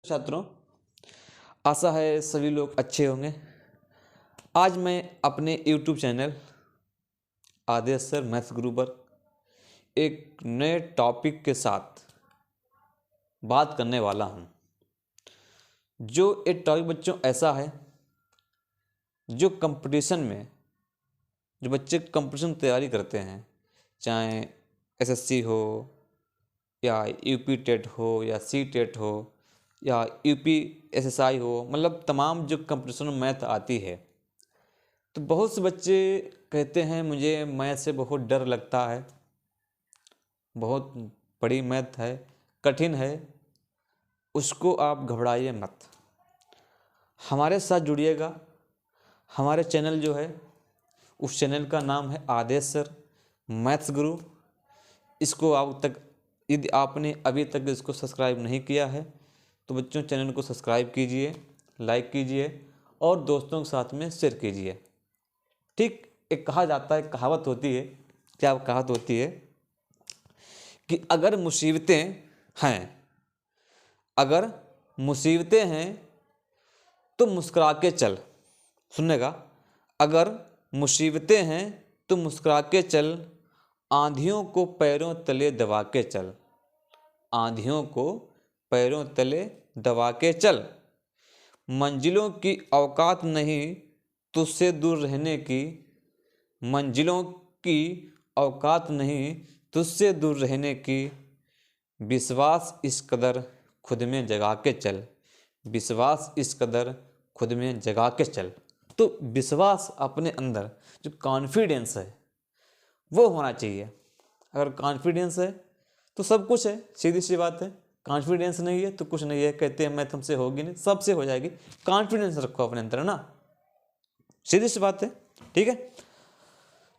छात्रों, आशा है सभी लोग अच्छे होंगे। आज मैं अपने YouTube चैनल आदेश सर मैथ्स गुरु पर एक नए टॉपिक के साथ बात करने वाला हूँ। जो एक टॉपिक बच्चों ऐसा है जो कंपटीशन में जो बच्चे कंपटीशन तैयारी करते हैं, चाहे SSC हो या UP टेट हो या C टेट हो या UP SSI हो, मतलब तमाम जो कंपटीशन मैथ आती है, तो बहुत से बच्चे कहते हैं मुझे मैथ से बहुत डर लगता है, बहुत बड़ी मैथ है, कठिन है। उसको आप घबराइए मत, हमारे साथ जुड़िएगा। हमारे चैनल जो है उस चैनल का नाम है आदेश सर मैथ्स गुरु। इसको आप तक यदि आपने अभी तक इसको सब्सक्राइब नहीं किया है तो बच्चों चैनल को सब्सक्राइब कीजिए, लाइक कीजिए और दोस्तों के साथ में शेयर कीजिए। ठीक, एक कहा जाता है, कहावत होती है, क्या कहावत होती है कि अगर मुसीबतें हैं तो मुस्कुरा के चल। सुननेगा, अगर मुसीबतें हैं तो मुस्कुरा के चल, आंधियों को पैरों तले दबा के चल। आंधियों को पैरों तले दबा के चल, मंजिलों की औकात नहीं तुझसे दूर रहने की। मंजिलों की औकात नहीं तुझसे दूर रहने की, विश्वास इस कदर खुद में जगा के चल। विश्वास इस कदर खुद में जगा के चल। तो विश्वास, अपने अंदर जो कॉन्फिडेंस है वो होना चाहिए। अगर कॉन्फिडेंस है तो सब कुछ है, सीधी सी बात है। कॉन्फिडेंस नहीं है तो कुछ नहीं है। कहते हैं मैथ हमसे होगी नहीं, सबसे हो जाएगी। कॉन्फिडेंस रखो अपने अंदर, है ना, सीधी सी बात है। ठीक है,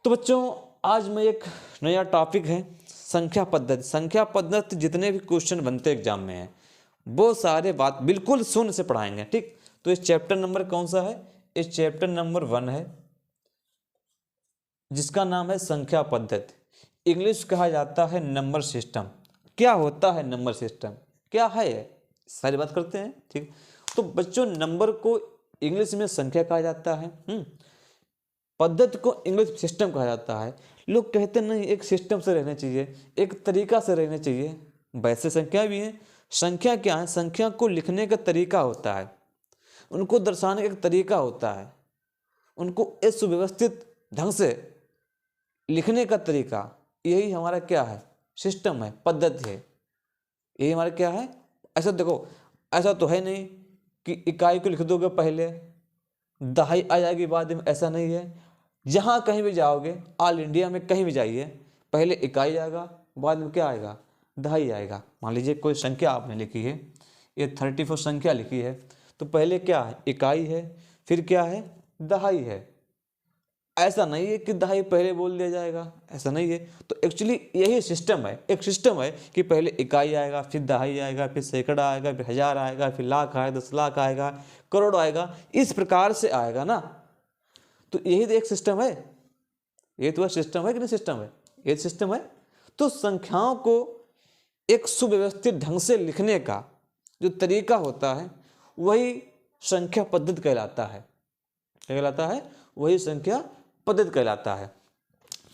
तो बच्चों आज मैं एक नया टॉपिक है संख्या पद्धति। संख्या पद्धति जितने भी क्वेश्चन बनते एग्जाम में हैं वो सारे बात बिल्कुल शून्य से पढ़ाएंगे। ठीक, तो इस चैप्टर नंबर कौन सा है? इस चैप्टर नंबर 1 है जिसका नाम है संख्या पद्धति। इंग्लिश कहा जाता है नंबर सिस्टम। क्या होता है नंबर सिस्टम, क्या है ये सारी बात करते हैं। ठीक, तो बच्चों नंबर को इंग्लिश में संख्या कहा जाता है, पद्धति को इंग्लिश सिस्टम कहा जाता है। लोग कहते नहीं एक सिस्टम से रहना चाहिए, एक तरीका से रहना चाहिए। वैसे संख्या भी है। संख्या क्या है? संख्या को लिखने का तरीका होता है, उनको दर्शाने का एक तरीका होता है, उनको एक सुव्यवस्थित ढंग से लिखने का तरीका, यही हमारा क्या है? सिस्टम है, पद्धति है। यही हमारा क्या है? ऐसा देखो, ऐसा तो है नहीं कि इकाई को लिख दोगे पहले दहाई आ जाएगी बाद में, ऐसा नहीं है। जहाँ कहीं भी जाओगे, ऑल इंडिया में कहीं भी जाइए, पहले इकाई आएगा, बाद में क्या आएगा? दहाई आएगा। मान लीजिए कोई संख्या आपने लिखी है, ये 34 संख्या लिखी है, तो पहले क्या है? इकाई है, फिर क्या है? दहाई है। ऐसा नहीं है कि दहाई पहले बोल दिया जाएगा, ऐसा नहीं है। तो एक्चुअली यही सिस्टम है, एक सिस्टम है कि पहले इकाई आएगा, फिर दहाई आएगा, फिर सैकड़ा आएगा, फिर हजार आएगा, फिर लाख आएगा, 10 लाख आएगा, करोड़ आएगा, इस प्रकार से आएगा ना। तो यही तो एक सिस्टम है। ये तो सिस्टम है कि नहीं? सिस्टम है, ये सिस्टम है। तो संख्याओं को एक सुव्यवस्थित ढंग से लिखने का जो तरीका होता है वही संख्या पद्धति कहलाता है। क्या कहलाता है? वही संख्या पद्धति कहलाता है।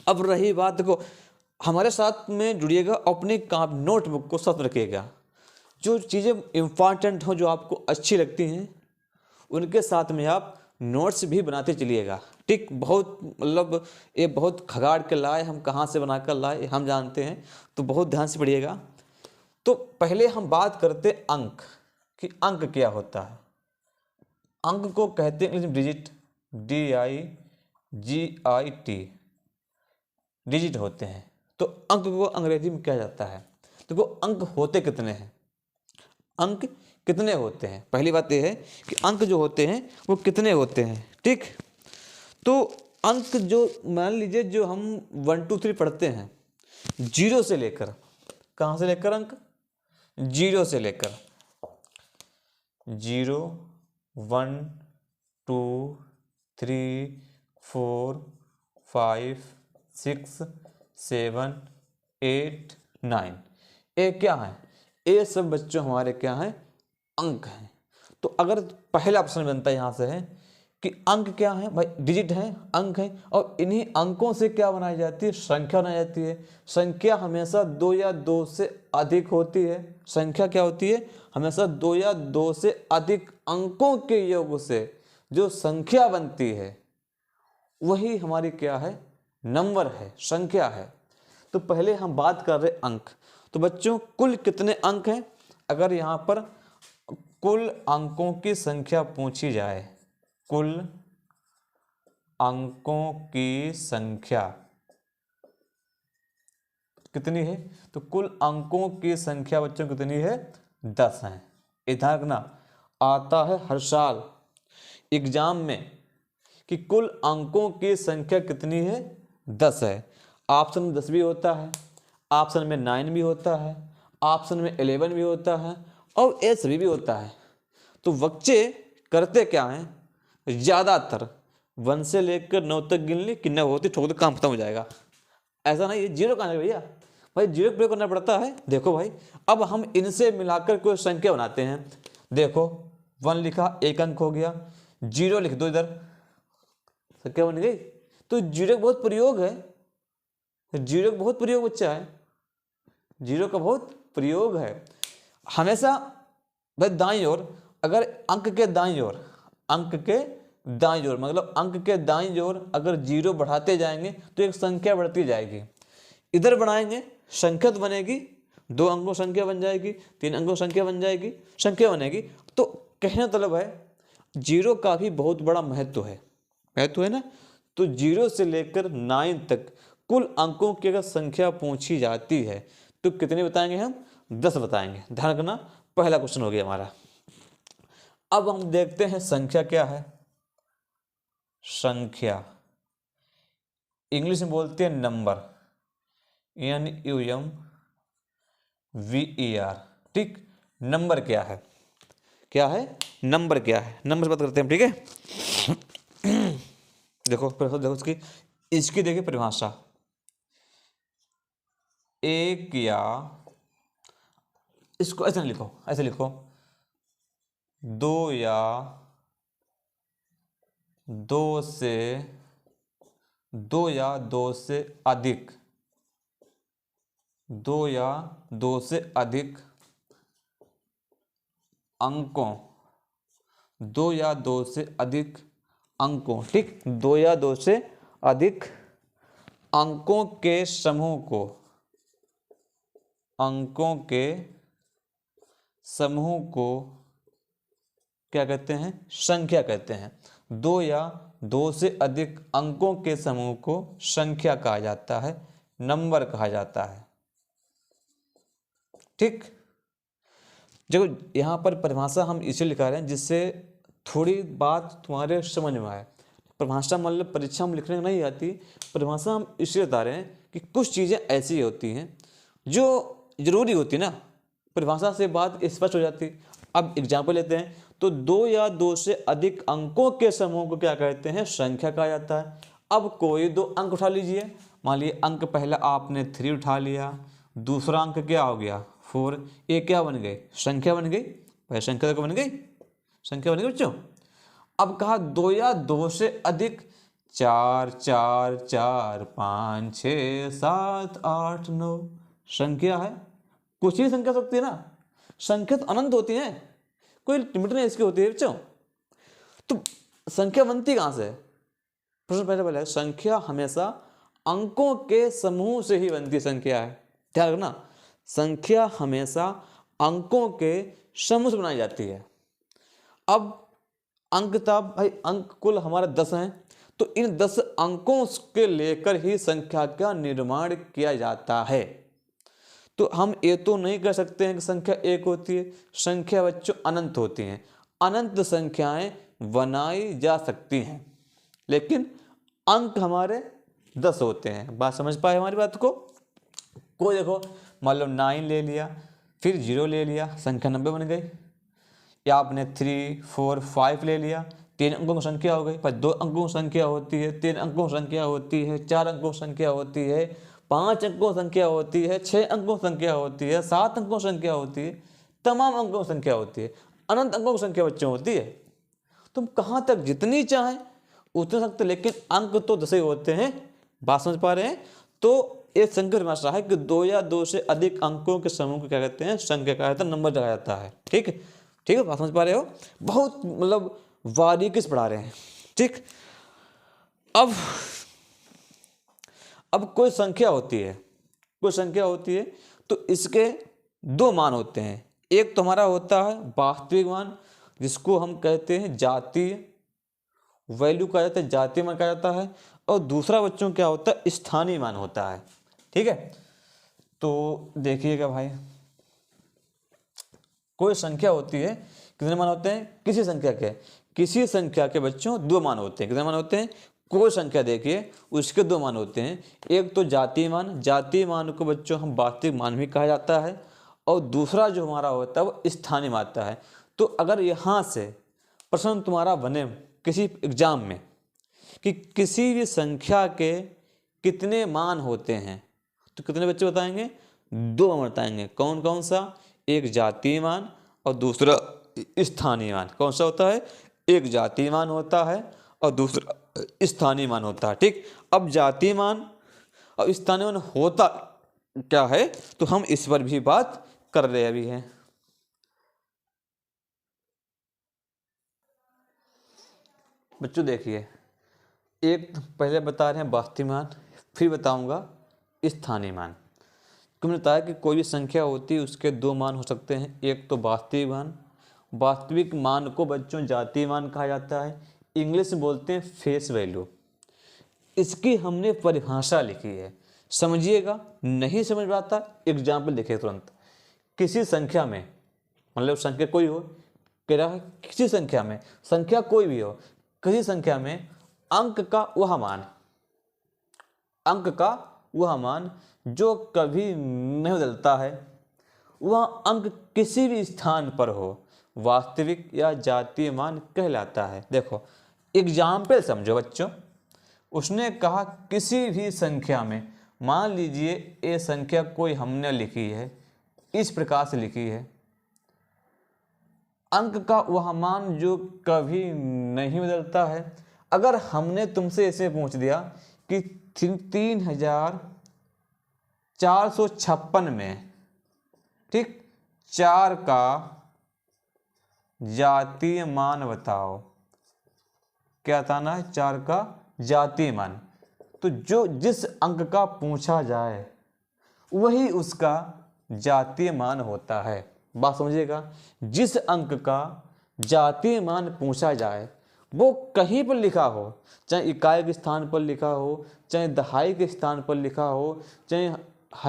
अब रही बात को, हमारे साथ में जुड़िएगा, अपनी नोटबुक को साथ रखिएगा। जो चीज़ें इंपॉर्टेंट हो, जो आपको अच्छी लगती हैं, उनके साथ में आप नोट्स भी बनाते चलिएगा। ठीक, बहुत मतलब ये बहुत खगाड़ के लाए, हम कहाँ से बनाकर लाए हम जानते हैं, तो बहुत ध्यान से पढ़िएगा। तो पहले हम बात करते अंक कि अंक क्या होता है। अंक को कहते हैं डिजिट, DIGIT, डिजिट होते हैं। तो अंक को अंग्रेजी में क्या जाता है? देखो अंक होते कितने हैं, अंक कितने होते हैं। पहली बात यह है कि अंक जो होते हैं वो कितने होते हैं। ठीक, तो अंक जो मान लीजिए जो हम 1 2 3 पढ़ते हैं, जीरो से लेकर, कहाँ से लेकर? अंक जीरो से लेकर 0 1 2 3 4 5 6 7 8 9, ये क्या है? ये सब बच्चों हमारे क्या हैं? अंक हैं। तो अगर पहला ऑप्शन बनता है यहाँ से है कि अंक क्या है भाई, डिजिट है, अंक है, और इन्हीं अंकों से क्या बनाई जाती है, संख्या बनाई जाती है। संख्या हमेशा 2 या 2 से अधिक होती है। संख्या क्या होती है, हमेशा 2 या 2 से अधिक अंकों के योग से जो संख्या बनती है वही हमारी क्या है, नंबर है, संख्या है। तो पहले हम बात कर रहे अंक। तो बच्चों कुल कितने अंक हैं, अगर यहाँ पर कुल अंकों की संख्या पूछी जाए, कुल अंकों की संख्या कितनी है, तो कुल अंकों की संख्या बच्चों कितनी है, 10 है। इधर रखना, आता है हर साल एग्जाम में कि कुल अंकों की संख्या कितनी है, 10 है। ऑप्शन में 10 भी होता है, ऑप्शन में 9 भी होता है, ऑप्शन में 11 भी होता है, और ये सभी भी होता है। तो बच्चे करते क्या हैं, ज़्यादातर 1 से लेकर 9 तक गिन ली कि 9 होती, ठोक दो, काम खत्म हो जाएगा। ऐसा नहीं, जीरो कहाँ है भैया, भाई जीरो प्रयोग करना पड़ता है। देखो भाई, अब हम इनसे मिलाकर कोई संख्या बनाते हैं। देखो 1 लिखा, 1 अंक हो गया, 0 लिख दो, इधर संख्या बन गई। तो जीरो का बहुत प्रयोग है, जीरो का बहुत प्रयोग बच्चा है, जीरो का बहुत प्रयोग है। हमेशा भाई दाईं ओर, अगर अंक के दाईं ओर, अंक के दाईं ओर मतलब अंक के दाईं ओर अगर जीरो बढ़ाते जाएंगे तो एक संख्या बढ़ती जाएगी। इधर बढ़ाएंगे संख्या तो बनेगी, 2 अंकों संख्या बन जाएगी, 3 अंकों संख्या बन जाएगी, संख्या बनेगी। तो कहने मतलब है जीरो का भी बहुत बड़ा महत्व है, महत्व है ना। तो 0 से लेकर 9 तक कुल अंकों की अगर संख्या पूछी जाती है तो कितने बताएंगे हम, 10 बताएंगे। ध्यान रखना, पहला क्वेश्चन हो गया हमारा। अब हम देखते हैं संख्या क्या है। संख्या इंग्लिश में बोलते हैं नंबर, NUMVER, ठीक। नंबर क्या है, क्या है, नंबर क्या है, नंबर से बात करते हैं, ठीक है। देखो देखो इसकी देखिए परिभाषा, एक या, इसको ऐसे लिखो, ऐसे लिखो, 2 या 2 से 2 या 2 से अधिक, 2 या 2 से अधिक अंकों, 2 या 2 से अधिक अंकों, ठीक, 2 या 2 से अधिक अंकों के समूह को, अंकों के समूह को क्या कहते हैं, संख्या कहते हैं। 2 या 2 से अधिक अंकों के समूह को संख्या कहा जाता है, नंबर कहा जाता है, ठीक। देखो यहाँ पर परिभाषा हम इसे लिखा रहे हैं जिससे थोड़ी बात तुम्हारे समझ में आए। परिभाषा मतलब परीक्षा में लिखने नहीं आती, परिभाषा हम इसलिए बता रहे हैं कि कुछ चीज़ें ऐसी होती हैं जो जरूरी होती ना, परिभाषा से बात स्पष्ट हो जाती। अब एग्जाम्पल लेते हैं, तो 2 या 2 से अधिक अंकों के समूह को क्या कहते हैं, संख्या कहा जाता है। अब कोई 2 अंक उठा लीजिए, मान लीजिए अंक पहला आपने 3 उठा लिया, दूसरा अंक क्या हो गया 4, ये क्या बन गए, संख्या बन गई, भाई संख्या तो बन गई, संख्या बन गई बच्चों। अब कहा 2 या 2 से अधिक, 4 4 4 5 6 7 8 9 संख्या है। कुछ ही संख्या सकती है ना, संख्या तो अनंत होती है, कोई लिमिट नहीं इसकी होती है बच्चों। तो संख्या बनती कहाँ से, प्रश्न पहले संख्या हमेशा अंकों के समूह से ही बनती संख्या है, ध्यान रखना। संख्या हमेशा अंकों के समूह से बनाई जाती है। अब अंक था भाई, अंक कुल हमारा 10 हैं, तो इन 10 अंकों के लेकर ही संख्या का निर्माण किया जाता है। तो हम ये तो नहीं कह सकते हैं कि संख्या 1 होती है, संख्या बच्चों अनंत होती हैं। अनंत संख्याएं बनाई जा सकती हैं, लेकिन अंक हमारे 10 होते हैं। बात समझ पाए हमारी बात को। कोई देखो मान लो 9 ले लिया, फिर 0 ले लिया, संख्या 90 बन गई। या आपने 3 4 5 ले लिया, 3 अंकों की संख्या हो गई। पर 2 अंकों की संख्या होती है, 3 अंकों की संख्या होती है, 4 अंकों की संख्या होती है, 5 अंकों की संख्या होती है, 6 अंकों की संख्या होती है, 7 अंकों की संख्या होती है, तमाम अंकों की संख्या होती है। अनंत अंकों की संख्या बच्चों होती है। तुम कहाँ तक जितनी चाहें उतने सकते, लेकिन अंक तो 10 ही होते हैं। बात समझ पा रहे हैं? तो एक संख्या भाषा है कि 2 या 2 से अधिक अंकों के समूह को क्या कहते हैं? संख्या कहा जाता है, नंबर कहा जाता है। ठीक है, ठीक है, बात समझ पा रहे हो? बहुत मतलब बारीकी से पढ़ा रहे हैं। ठीक, अब कोई संख्या होती है, कोई संख्या होती है तो इसके दो मान होते हैं। एक तुम्हारा होता है वास्तविक मान, जिसको हम कहते हैं जातीय वैल्यू कहा जाता है, जातीय मान कहा जाता है। और दूसरा बच्चों क्या होता है? स्थानीय मान होता है। ठीक है, तो देखिएगा भाई, कोई संख्या होती है, कितने मान होते हैं? किसी संख्या के बच्चों दो मान होते हैं। कितने मान होते हैं? कोई संख्या देखिए उसके दो मान होते हैं। एक तो जातीय मान, जातीय मान को बच्चों हम वास्तविक मान भी कहा जाता है, और दूसरा जो हमारा होता है वो स्थानीय मान आता है। तो अगर यहाँ से प्रश्न तुम्हारा बने किसी एग्जाम में कि किसी भी संख्या के कितने मान होते हैं, तो कितने बच्चे बताएंगे? दो मान बताएंगे। कौन कौन सा? एक जातीय मान और दूसरा स्थानीय मान। कौन सा होता है? एक जातीय मान होता है और दूसरा स्थानीय मान होता है। ठीक, अब जातीय मान और स्थानीय मान होता क्या है, तो हम इस पर भी बात कर रहे अभी हैं। बच्चों देखिए, एक पहले बता रहे हैं वास्तविक मान, फिर बताऊंगा स्थानीय मान। तुमने बताया कि कोई भी संख्या होती है उसके दो मान हो सकते हैं। एक तो वास्तविक मान, वास्तविक मान को बच्चों जातीय मान कहा जाता है, इंग्लिश में बोलते हैं फेस वैल्यू। इसकी हमने परिभाषा लिखी है, समझिएगा। नहीं समझ में आता एग्जाम्पल देखिए तुरंत। किसी संख्या में, मतलब संख्या कोई हो, कह रहा है किसी संख्या में, संख्या कोई भी हो, किसी संख्या में अंक का वह मान, अंक का वह मान जो कभी नहीं बदलता है, वह अंक किसी भी स्थान पर हो, वास्तविक या जातीय मान कहलाता है। देखो एग्जाम्पल समझो बच्चों, उसने कहा किसी भी संख्या में, मान लीजिए ये संख्या कोई हमने लिखी है, इस प्रकार से लिखी है, अंक का वह मान जो कभी नहीं बदलता है। अगर हमने तुमसे ऐसे पूछ दिया कि 3456 में, ठीक, 4 का जातीय मान बताओ, क्या बताना है? 4 का जातीय मान। तो जो जिस अंक का पूछा जाए वही उसका जातीय मान होता है। बात समझिएगा, जिस अंक का जातीय मान पूछा जाए वो कहीं पर लिखा हो, चाहे इकाई के स्थान पर लिखा हो, चाहे दहाई के स्थान पर लिखा हो, चाहे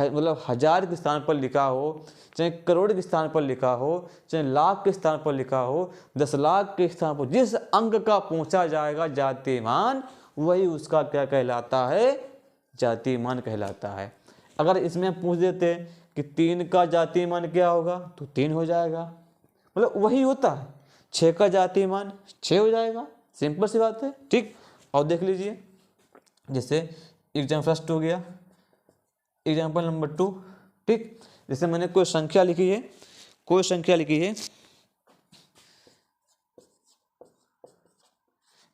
मतलब हजार के स्थान पर लिखा हो, चाहे करोड़ के स्थान पर लिखा हो, चाहे लाख के स्थान पर लिखा हो, 10 लाख के स्थान पर, जिस अंक का पूछा जाएगा जातीय मान, वही उसका क्या कहलाता है? जातीय मान कहलाता है। अगर इसमें पूछ देते कि 3 का जातीय मान क्या होगा, तो 3 हो जाएगा, मतलब वही होता है। 6 का जातीय मान 6 हो जाएगा, सिंपल सी बात है। ठीक, और देख लीजिए, जैसे एग्जाम्पल फर्स्ट हो गया, एग्जाम्पल नंबर 2। ठीक, जैसे मैंने कोई संख्या लिखी है, कोई संख्या लिखी है,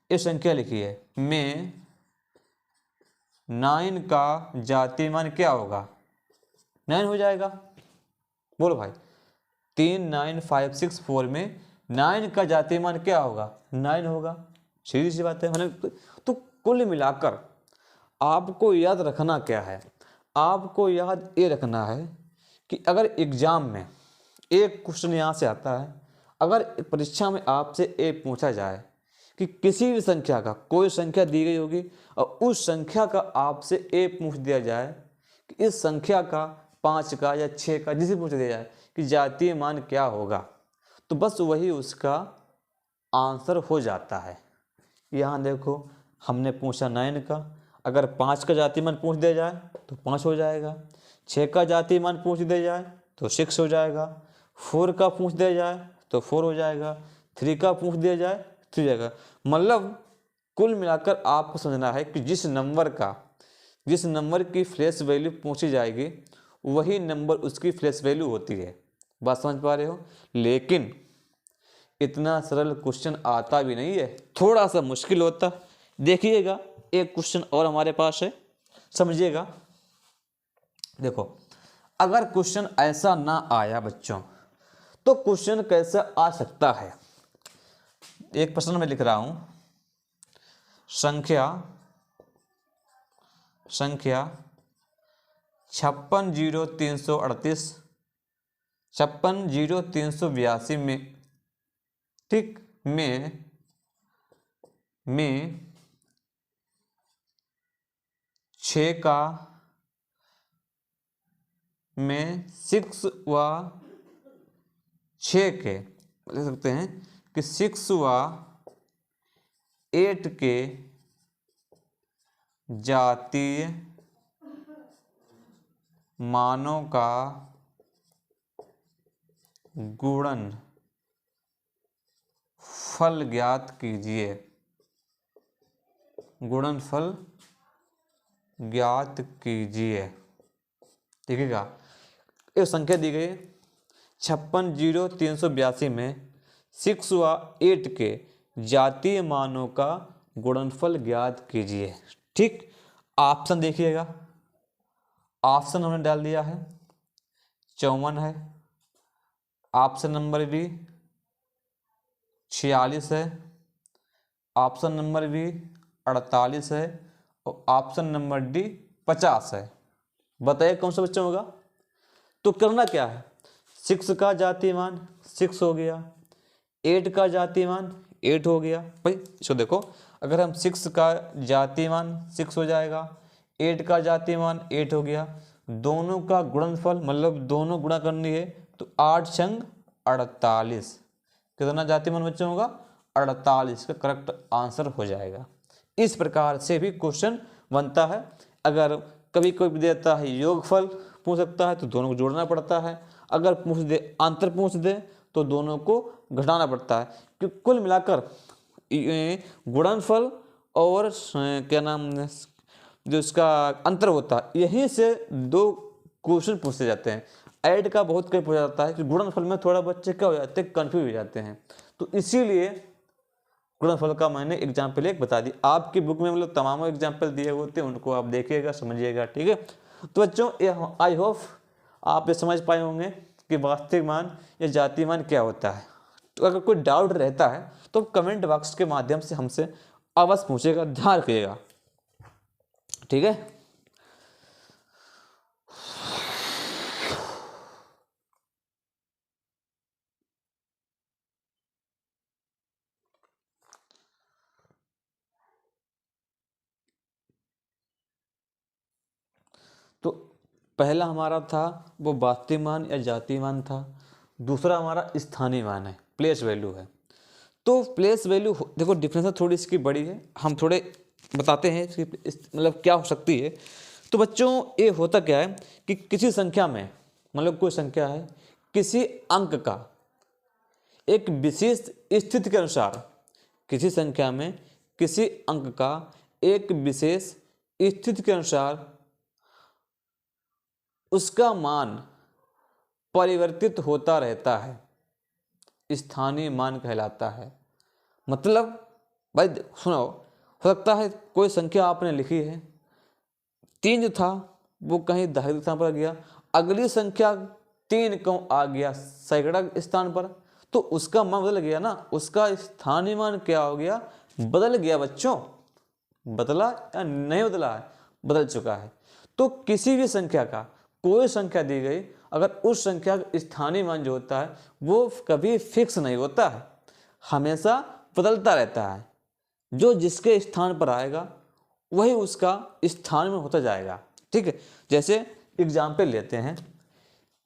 ये संख्या लिखी है, में 9 का जातीय मान क्या होगा? 9 हो जाएगा। बोलो भाई, 39564 में 9 का जातीय मान क्या होगा? 9 होगा। सीधी सी बात है। मैंने तो कुल मिलाकर आपको याद रखना क्या है? आपको याद ये रखना है कि अगर एग्जाम में एक क्वेश्चन यहाँ से आता है, अगर परीक्षा में आपसे ये पूछा जाए कि किसी भी संख्या का, कोई संख्या दी गई होगी और उस संख्या का आपसे ये पूछ दिया जाए कि इस संख्या का 5 का या 6 का, जिसे पूछ दिया जाए कि जातीय मान क्या होगा, तो बस वही उसका आंसर हो जाता है। यहाँ देखो, हमने पूछा 9 का, अगर 5 का जातीय मान पूछ दिया जाए तो 5 हो जाएगा, 6 का जातीय मान पूछ दिया जाए तो 6 हो जाएगा, 4 का पूछ दिया जाए तो 4 हो जाएगा, 3 का पूछ दिया जाए 3 हो जाएगा। मतलब कुल मिलाकर आपको समझना है कि जिस नंबर की फ्लैश वैल्यू पूछी जाएगी वही नंबर उसकी फ्लैश वैल्यू होती है। बात समझ पा रहे हो? लेकिन इतना सरल क्वेश्चन आता भी नहीं है, थोड़ा सा मुश्किल होता। देखिएगा एक क्वेश्चन और हमारे पास है, समझिएगा। देखो, अगर क्वेश्चन ऐसा ना आया बच्चों तो क्वेश्चन कैसे आ सकता है। एक प्रश्न में लिख रहा हूं, संख्या 560338, 560382 में, ठीक, में 6 का में 6 व 6 के लिख सकते हैं कि 6 व 8 के जातीय मानों का गुणनफल ज्ञात कीजिए। गुणनफल ज्ञात कीजिए, ठीक है क्या। एक संख्या दी गई 560382 में 6 व 8 के जातीय मानों का गुणनफल ज्ञात कीजिए। ठीक, ऑप्शन देखिएगा, ऑप्शन हमने डाल दिया है 54 है, ऑप्शन नंबर बी 46 है, ऑप्शन नंबर बी 48 है और ऑप्शन नंबर डी 50 है। बताइए कौन सा बच्चा होगा। तो करना क्या है, 6 का जातीय मान 6 हो गया, 8 का जातीय मान 8 हो गया। भाई इसको देखो, अगर हम 6 का जातीय मान 6 हो जाएगा, 8 का जातीय मान 8 हो गया, दोनों का गुणनफल मतलब दोनों गुणा करनी है तो 8 छंग 48, कितना जातीय मान बच्चों होगा 48 का करेक्ट आंसर हो जाएगा। इस प्रकार से भी क्वेश्चन बनता है। अगर कभी कोई देता है योगफल पूछ सकता है तो दोनों को जोड़ना पड़ता है, अगर पूछ दे अंतर पूछ दे तो दोनों को घटाना पड़ता है। क्योंकि कुल मिलाकर गुणनफल और क्या नाम जो इसका अंतर होता है, यहीं से 2 क्वेश्चन पूछे जाते हैं। ऐड का बहुत कई पूछा जाता है कि गुणनफल में थोड़ा बच्चे क्या हो जाते हैं, कन्फ्यूज हो जाते हैं। तो इसीलिए गुणनफल का मैंने एग्जाम्पल एक बता दी। आपकी बुक में मतलब तमाम एग्जाम्पल दिए होते हैं, उनको आप देखिएगा समझिएगा, ठीक है। तो बच्चों आई होप आप ये समझ पाए होंगे कि वास्तविक मान या जातीय मान क्या होता है। तो अगर कोई डाउट रहता है तो कमेंट बॉक्स के माध्यम से हमसे अवश्य पूछेगा, ध्यान रखिएगा, ठीक है। तो पहला हमारा था वो वास्तविक मान या जातीय मान था, दूसरा हमारा स्थानीय मान है, प्लेस वैल्यू है। तो प्लेस वैल्यू देखो डिफरेंस थोड़ी इसकी बड़ी है, हम थोड़े बताते हैं इसकी मतलब क्या हो सकती है। तो बच्चों ये होता क्या है कि किसी संख्या में मतलब कोई संख्या है, किसी अंक का एक विशेष स्थिति के अनुसार, किसी संख्या में किसी अंक का एक विशेष स्थिति के अनुसार उसका मान परिवर्तित होता रहता है, स्थानीय मान कहलाता है। मतलब भाई सुनो, हो सकता है कोई संख्या आपने लिखी है, 3 जो था वो कहीं दशमलव स्थान पर गया, अगली संख्या 3 क्यों आ गया सैकड़ा स्थान पर, तो उसका मान बदल गया ना, उसका स्थानीय मान क्या हो गया, बदल गया बच्चों। बदला या नहीं बदला है, बदल चुका है। तो किसी भी संख्या का कोई संख्या दी गई, अगर उस संख्या का स्थानीय मान जो होता है वो कभी फिक्स नहीं होता है, हमेशा बदलता रहता है। जो जिसके स्थान पर आएगा वही उसका स्थान में होता जाएगा, ठीक है। जैसे एग्जाम्पल लेते हैं,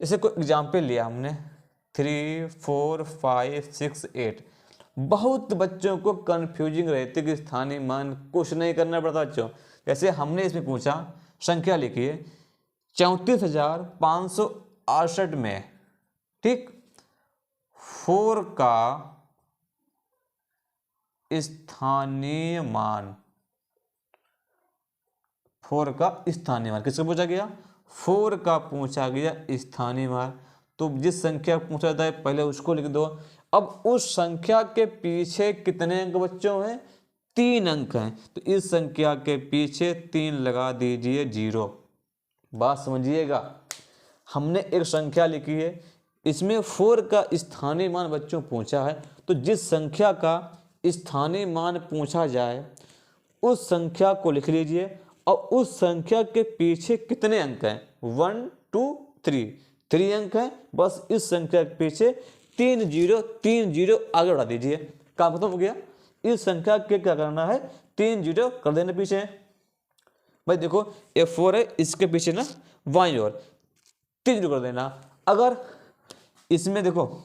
जैसे कोई एग्जाम्पल लिया हमने 3, 4, 5, 6, 8। बहुत बच्चों को कन्फ्यूजिंग रहती है कि स्थानीय मान कुछ नहीं करना पड़ता बच्चों। जैसे हमने इसमें पूछा, संख्या लिखिए 34,568 में, ठीक, 4 का स्थानीय मान, 4 का स्थानीय मान किसको पूछा गया, 4 का पूछा गया स्थानीय मान। तो जिस संख्या पूछा जाता है पहले उसको लिख दो, अब उस संख्या के पीछे कितने अंक बच्चों हैं? 3 अंक हैं, तो इस संख्या के पीछे 3 लगा दीजिए 0। बात समझिएगा, हमने एक संख्या लिखी है, इसमें 4 का स्थानीय मान बच्चों पूछा है, तो जिस संख्या का स्थानीय मान पूछा जाए उस संख्या को लिख लीजिए और उस संख्या के पीछे कितने अंक हैं? 1 2 3, 3 अंक हैं, बस इस संख्या के पीछे 3 0 आगे बढ़ा दीजिए, काम खत्म हो गया। इस संख्या के क्या करना है? 3 0 कर देना पीछे। भाई देखो ये 4 है, इसके पीछे ना बाईं ओर 3 0 कर देना। अगर इसमें देखो,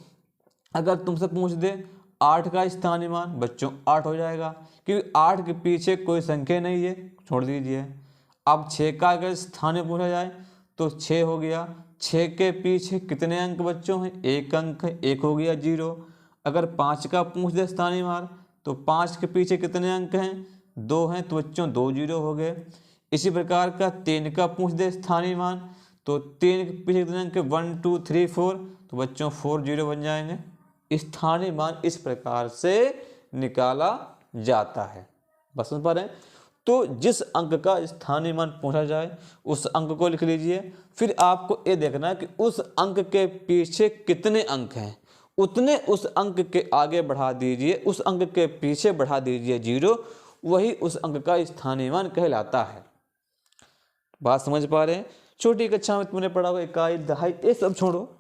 अगर तुमसे पूछ दे 8 का स्थानीय मान, बच्चों 8 हो जाएगा, क्योंकि 8 के पीछे कोई संख्या नहीं है, छोड़ दीजिए। अब 6 का अगर स्थानीय पूछा जाए तो 6 हो गया, 6 के पीछे कितने अंक बच्चों हैं? 1 अंक है, 1 हो गया 0। अगर 5 का पूछ दे स्थानीय मान तो 5 के पीछे कितने अंक हैं? 2 हैं, तो बच्चों 2 0 हो गए। इसी प्रकार का 3 का पूछ दे स्थानीय मान तो 3 के पीछे कितने अंक? 1 2 3 4, तो बच्चों 4 0 बन जाएंगे। स्थानीय मान इस प्रकार से निकाला जाता है। बस समझ पा रहे हैं? तो जिस अंक का स्थानीय मान पूछा जाए उस अंक को लिख लीजिए, फिर आपको ये देखना है कि उस अंक के पीछे कितने अंक हैं, उतने उस अंक के आगे बढ़ा दीजिए, उस अंक के पीछे बढ़ा दीजिए 0, वही उस अंक का स्थानीय मान कहलाता है। बात समझ पा रहे हैं? छोटी कक्षा में तुमने पढ़ा हुआ इकाई, दहाई, ये सब छोड़ो,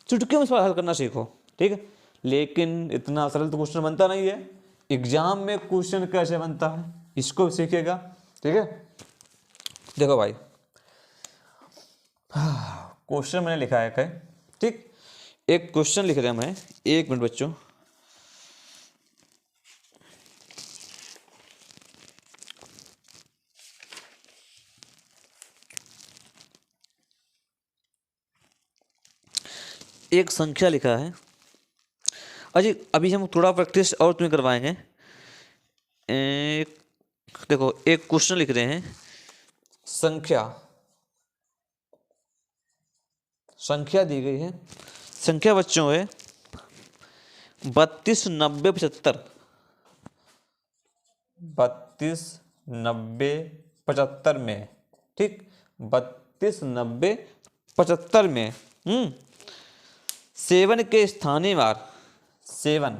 चुटकियों में सवाल हल करना सीखो, ठीक है। लेकिन इतना सरल तो क्वेश्चन बनता नहीं है। एग्जाम में क्वेश्चन कैसे बनता है इसको सीखेगा, ठीक है। देखो भाई, क्वेश्चन मैंने लिखा है, ठीक। एक क्वेश्चन लिख रहा मैं, 1 मिनट बच्चों। एक संख्या लिखा है। अजी अभी हम थोड़ा प्रैक्टिस और तुम्हें करवाएंगे। देखो एक क्वेश्चन लिख रहे हैं, संख्या दी गई है। संख्या बच्चों है 32 90 75। 32 90 75 में, ठीक, 32 90 75 में 7 के स्थानीय मान, 7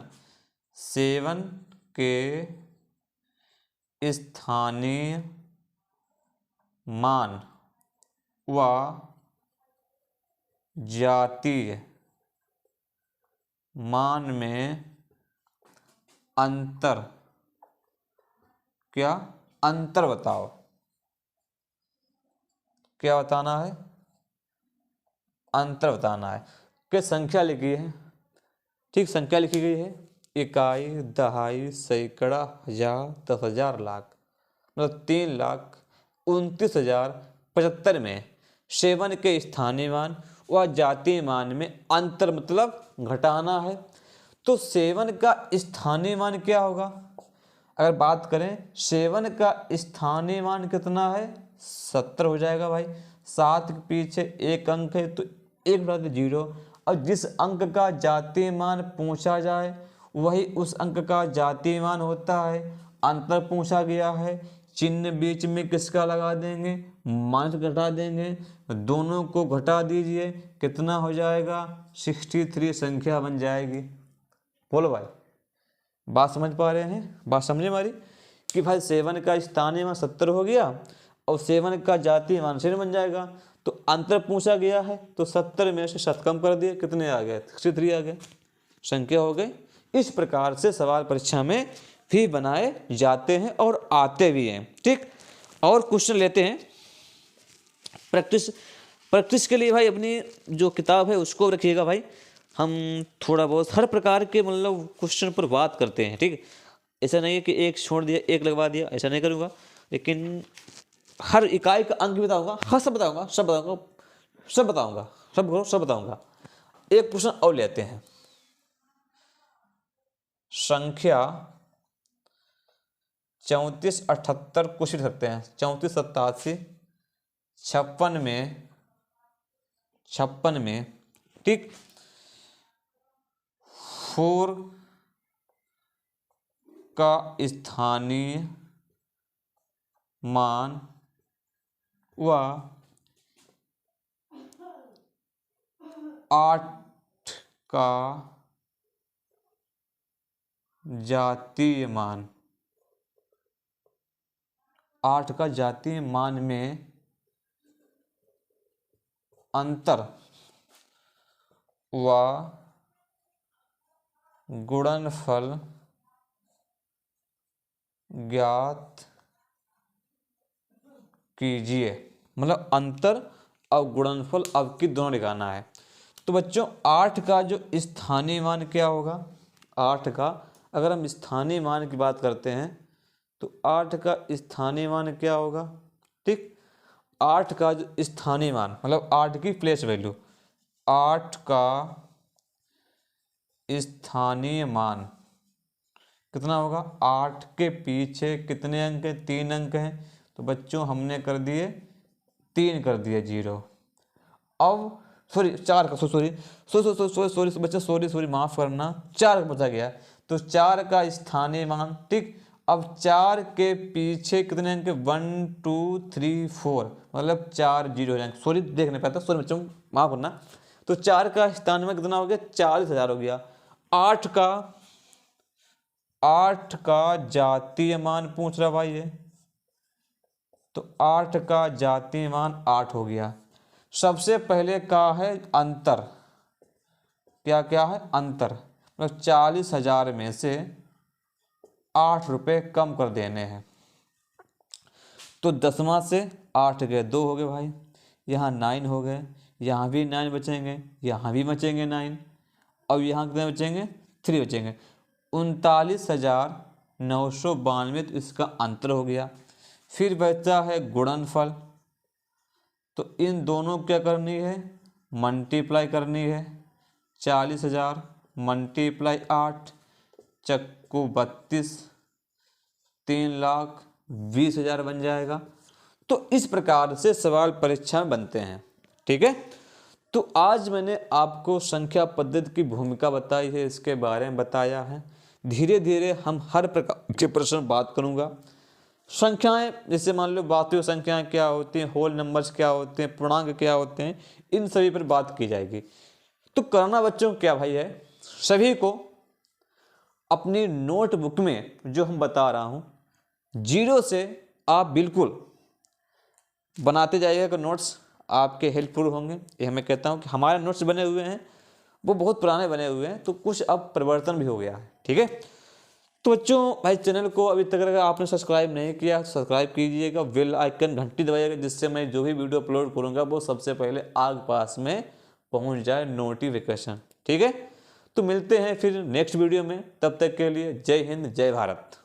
के स्थानीय मान व जातीय मान में अंतर, क्या अंतर बताओ। क्या बताना है? अंतर बताना है। कि संख्या लिखी है, ठीक, संख्या लिखी गई है, इकाई, दहाई, सैकड़ा, हजार, 10,000, लाख, मतलब 3,29,075 में 7 के स्थानीय मान व जातीय मान में अंतर मतलब घटाना है। तो 7 का स्थानीय मान क्या होगा? अगर बात करें 7 का स्थानीय मान कितना है? 70 हो जाएगा भाई। 7 के पीछे 1 अंक है तो 1 बटा 0। और जिस अंक का जातीय मान पूछा जाए वही उस अंक का जातीय मान होता है। अंतर पूछा गया है, चिन्ह बीच में किसका लगा देंगे? माइनस घटा देंगे, दोनों को घटा दीजिए, कितना हो जाएगा? 63 संख्या बन जाएगी। बोलो भाई, बात समझ पा रहे हैं? बात समझे हमारी कि भाई 7 का स्थानीय मान 70 हो गया और 7 का जातीय मान 7 बन जाएगा। तो अंतर पूछा गया है तो 70 में से 7 कम कर दिए, कितने आ गए? 63 आ गए, संख्या हो गई। इस प्रकार से सवाल परीक्षा में भी बनाए जाते हैं और आते भी हैं, ठीक। और क्वेश्चन लेते हैं प्रैक्टिस के लिए भाई। अपनी जो किताब है उसको रखिएगा भाई। हम थोड़ा बहुत हर प्रकार के मतलब क्वेश्चन पर बात करते हैं, ठीक। ऐसा नहीं है कि एक छोड़ दिया एक लगवा दिया, ऐसा नहीं करूँगा। लेकिन हर इकाई का अंक भी बताऊँगा, हाँ सब बताऊँगा, सब बताऊँगा। एक क्वेश्चन और लेते हैं, संख्या 34 78 कुछ लिख सकते हैं। 34 87 56 में, ठीक। 4 का स्थानीय मान व 8 का जातीय मान। 8 का जातीय मान में अंतर व गुणनफल ज्ञात कीजिए। मतलब अंतर और गुणनफल आपकी दोनों निकालना है। तो बच्चों 8 का जो स्थानीय मान क्या होगा, 8 का अगर हम स्थानीय मान की बात करते हैं तो 8 का स्थानीय मान क्या होगा, ठीक। 8 का जो स्थानीय मान मतलब 8 की प्लेस वैल्यू, 8 का स्थानीय मान कितना होगा, 8 के पीछे कितने अंक हैं, 3 अंक हैं। तो बच्चों हमने कर दिए 3 कर दिए 0। अब सॉरी 4 का सॉरी बच्चा सॉरी माफ़ करना, 4 का बचा गया। तो 4 का स्थानीय मान, ठीक। अब 4 के पीछे कितने अंक, 1 2 3 4 मतलब 4 0 हो जाएंगे। सॉरी देख नहीं पाता, सॉरी बच्चों माफ़ करना। तो 4 का स्थानीय मान कितना हो गया, 40,000 हो गया। 8 का जातीय मान पूछ रहा भाई है, तो 8 का जातीय मान 8 हो गया। सबसे पहले का है अंतर, क्या क्या है अंतर, मतलब 40,000 में से 8 रुपये कम कर देने हैं। तो 10वां से 8 गए 2 हो गए भाई, यहाँ 9 हो गए, यहाँ भी 9 बचेंगे, यहाँ भी बचेंगे 9, अब यहाँ कितने बचेंगे, 3 बचेंगे। 39,992 तो इसका अंतर हो गया। फिर बचा है गुणनफल, तो इन दोनों क्या करनी है, मल्टीप्लाई करनी है। 40,000 मल्टीप्लाई 8 चक्कू 32, 3,20,000 बन जाएगा। तो इस प्रकार से सवाल परीक्षा में बनते हैं, ठीक है। तो आज मैंने आपको संख्या पद्धति की भूमिका बताई है, इसके बारे में बताया है। धीरे धीरे हम हर प्रकार के प्रश्न बात करूंगा। संख्याएं जैसे मान लो वास्तविक संख्याएं क्या होती हैं, होल नंबर्स क्या होते हैं, पूर्णांक क्या होते हैं, इन सभी पर बात की जाएगी। तो करना बच्चों क्या भाई है, सभी को अपनी नोटबुक में जो हम बता रहा हूं 0 से आप बिल्कुल बनाते जाइएगा कि नोट्स आपके हेल्पफुल होंगे। ये मैं कहता हूं कि हमारे नोट्स बने हुए हैं वो बहुत पुराने बने हुए हैं, तो कुछ अब परिवर्तन भी हो गया है, ठीक है। तो बच्चों भाई चैनल को अभी तक अगर आपने सब्सक्राइब नहीं किया सब्सक्राइब कीजिएगा, बेल आइकन घंटी दबाइएगा, जिससे मैं जो भी वीडियो अपलोड करूंगा वो सबसे पहले आप पास में पहुंच जाए नोटिफिकेशन, ठीक है। तो मिलते हैं फिर नेक्स्ट वीडियो में, तब तक के लिए जय हिंद जय भारत।